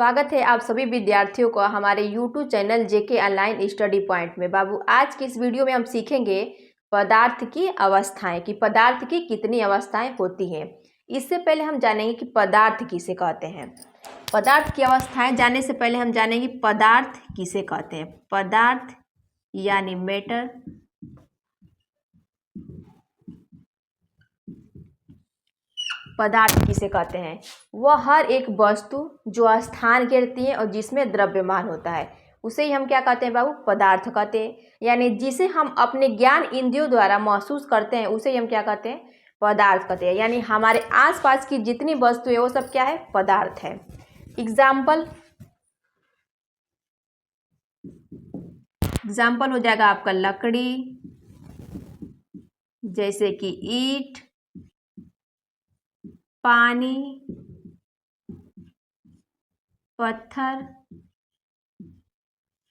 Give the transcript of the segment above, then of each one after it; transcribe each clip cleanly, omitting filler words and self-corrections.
स्वागत है आप सभी विद्यार्थियों का हमारे YouTube चैनल जेके ऑनलाइन स्टडी पॉइंट में। बाबू, आज की इस वीडियो में हम सीखेंगे पदार्थ की अवस्थाएं कि पदार्थ की कितनी अवस्थाएं होती हैं। इससे पहले हम जानेंगे कि पदार्थ किसे कहते हैं। पदार्थ की अवस्थाएं जानने से पहले हम जानेंगे पदार्थ किसे कहते हैं। पदार्थ यानी मैटर, पदार्थ किसे कहते हैं? वह हर एक वस्तु जो स्थान घेरती है और जिसमें द्रव्यमान होता है उसे ही हम क्या कहते हैं बाबू? पदार्थ कहते हैं। यानी जिसे हम अपने ज्ञान इंद्रियों द्वारा महसूस करते हैं उसे ही हम क्या कहते हैं? पदार्थ कहते हैं। यानी हमारे आसपास की जितनी वस्तु है वो सब क्या है? पदार्थ है। एग्जाम्पल हो जाएगा आपका लकड़ी, जैसे कि ईंट, पानी, पत्थर।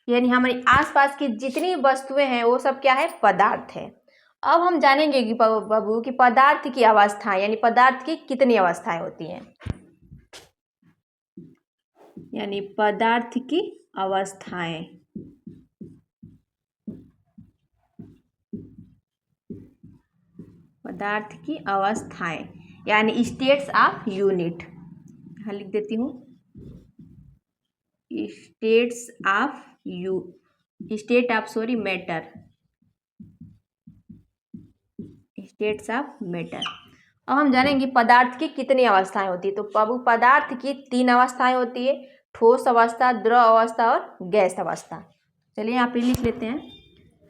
यानी हमारे आसपास की जितनी वस्तुएं हैं वो सब क्या है? पदार्थ है। अब हम जानेंगे कि बाबू कि पदार्थ की अवस्थाएं यानी पदार्थ की कितनी अवस्थाएं होती हैं। यानी पदार्थ की अवस्थाएं, पदार्थ की अवस्थाएं यानी स्टेट्स ऑफ यूनिट। यहाँ लिख देती हूँ states of matter, states of matter. अब हम जानेंगे पदार्थ की कितनी अवस्थाएं होती है। तो बाबू, पदार्थ की 3 अवस्थाएं होती है, ठोस अवस्था, द्रव अवस्था और गैस अवस्था। चलिए यहाँ पे लिख लेते हैं।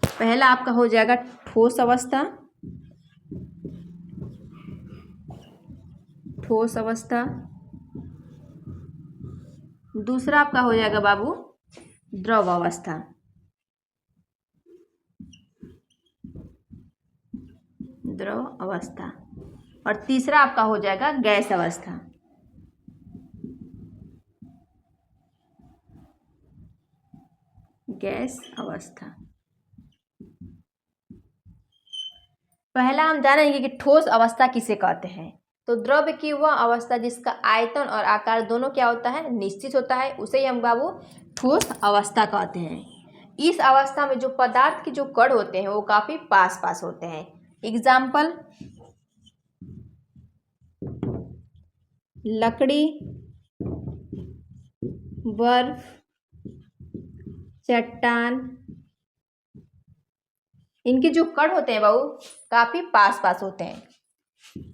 पहला आपका हो जाएगा ठोस अवस्था, ठोस अवस्था। दूसरा आपका हो जाएगा बाबू द्रव अवस्था, द्रव अवस्था। और तीसरा आपका हो जाएगा गैस अवस्था। गैस अवस्था। पहला हम जानेंगे कि ठोस अवस्था किसे कहते हैं। तो द्रव्य की वह अवस्था जिसका आयतन और आकार दोनों क्या होता है? निश्चित होता है, उसे ही हम बाबू ठोस अवस्था कहते हैं। इस अवस्था में जो पदार्थ के जो कण होते हैं वो काफी पास पास होते हैं। एग्जाम्पल लकड़ी, बर्फ, चट्टान। इनके जो कण होते हैं बाबू काफी पास पास होते हैं।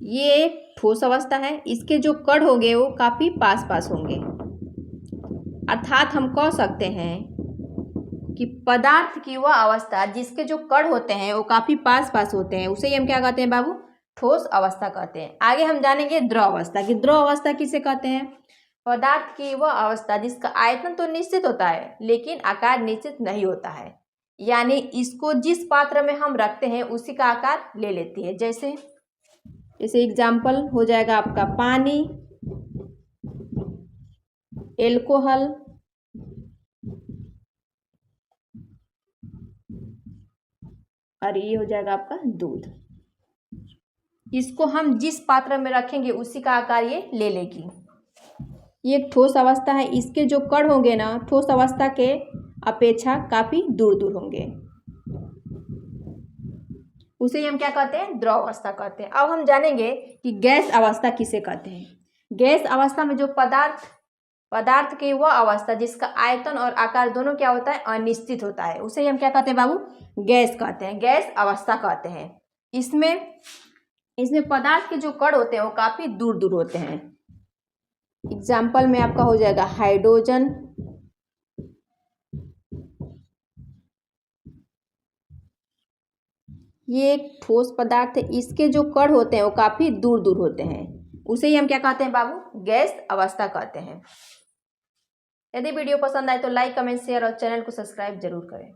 ये एक ठोस अवस्था है, इसके जो कण होंगे वो काफी पास पास होंगे। अर्थात हम कह सकते हैं कि पदार्थ की वह अवस्था जिसके जो कण होते हैं वो काफी पास पास होते हैं उसे ही हम क्या कहते हैं बाबू? ठोस अवस्था कहते हैं। आगे हम जानेंगे द्रव अवस्था की द्रव अवस्था किसे कहते हैं। पदार्थ की वह अवस्था जिसका आयतन तो निश्चित होता है लेकिन आकार निश्चित नहीं होता है। यानी इसको जिस पात्र में हम रखते हैं उसी का आकार ले लेती है। जैसे एग्जाम्पल हो जाएगा आपका पानी, एल्कोहल, और ये हो जाएगा आपका दूध। इसको हम जिस पात्र में रखेंगे उसी का आकार ये ले लेगी। ये एक ठोस अवस्था है, इसके जो कण होंगे ना ठोस अवस्था के अपेक्षा काफी दूर दूर होंगे, उसे हम क्या कहते हैं? द्रव अवस्था कहते हैं। अब हम जानेंगे कि गैस अवस्था किसे कहते हैं। गैस अवस्था में जो पदार्थ की वह अवस्था जिसका आयतन और आकार दोनों क्या होता है? अनिश्चित होता है, उसे हम क्या कहते हैं बाबू? गैस कहते हैं, गैस अवस्था कहते हैं। इसमें पदार्थ के जो कण होते हैं वो काफी दूर दूर होते हैं। एग्जाम्पल में आपका हो जाएगा हाइड्रोजन, ये एक ठोस पदार्थ है, इसके जो कण होते हैं वो काफी दूर दूर होते हैं, उसे ही हम क्या कहते हैं बाबू? गैस अवस्था कहते हैं। यदि वीडियो पसंद आए तो लाइक, कमेंट, शेयर और चैनल को सब्सक्राइब जरूर करें।